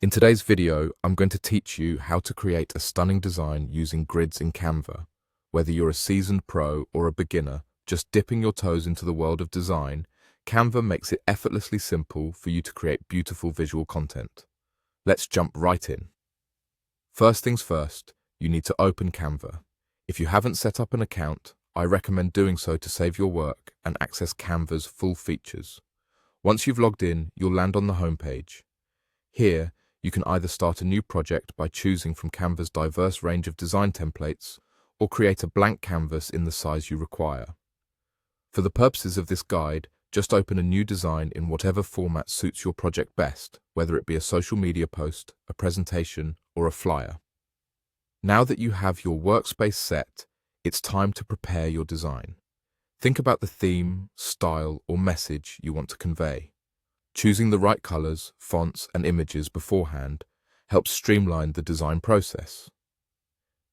In today's video, I'm going to teach you how to create a stunning design using grids in Canva. Whether you're a seasoned pro or a beginner, just dipping your toes into the world of design, Canva makes it effortlessly simple for you to create beautiful visual content. Let's jump right in. First things first, you need to open Canva. If you haven't set up an account, I recommend doing so to save your work and access Canva's full features. Once you've logged in, you'll land on the homepage. Here, you can either start a new project by choosing from Canva's diverse range of design templates, or create a blank canvas in the size you require. For the purposes of this guide, just open a new design in whatever format suits your project best, whether it be a social media post, a presentation, or a flyer. Now that you have your workspace set, it's time to prepare your design. Think about the theme, style, or message you want to convey. Choosing the right colors, fonts, and images beforehand helps streamline the design process.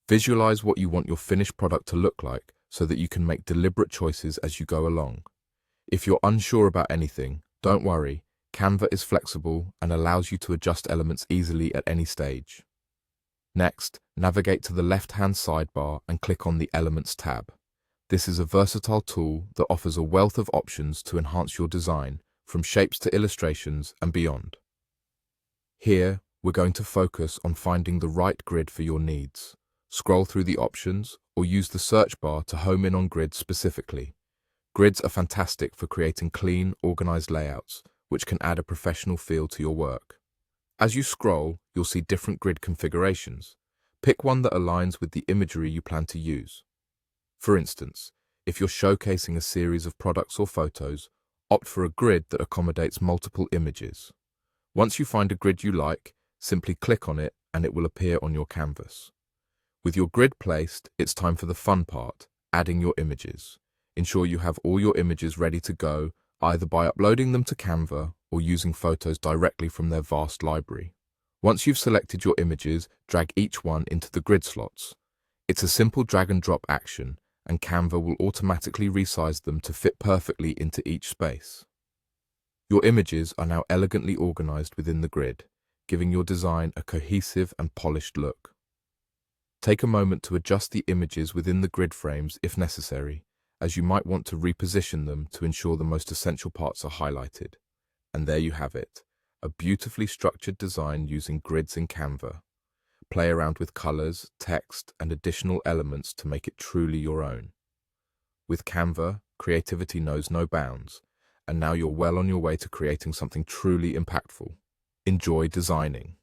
Visualize what you want your finished product to look like so that you can make deliberate choices as you go along. If you're unsure about anything, don't worry, Canva is flexible and allows you to adjust elements easily at any stage. Next, navigate to the left-hand sidebar and click on the Elements tab. This is a versatile tool that offers a wealth of options to enhance your design, from shapes to illustrations and beyond. Here, we're going to focus on finding the right grid for your needs. Scroll through the options or use the search bar to home in on grids specifically. Grids are fantastic for creating clean, organized layouts, which can add a professional feel to your work. As you scroll, you'll see different grid configurations. Pick one that aligns with the imagery you plan to use. For instance, if you're showcasing a series of products or photos, opt for a grid that accommodates multiple images. Once you find a grid you like, simply click on it and it will appear on your canvas. With your grid placed, it's time for the fun part, adding your images. Ensure you have all your images ready to go, either by uploading them to Canva or using photos directly from their vast library. Once you've selected your images, drag each one into the grid slots. It's a simple drag and drop action, and Canva will automatically resize them to fit perfectly into each space. Your images are now elegantly organized within the grid, giving your design a cohesive and polished look. Take a moment to adjust the images within the grid frames if necessary, as you might want to reposition them to ensure the most essential parts are highlighted. And there you have it, a beautifully structured design using grids in Canva. Play around with colors, text, and additional elements to make it truly your own. With Canva, creativity knows no bounds, and now you're well on your way to creating something truly impactful. Enjoy designing.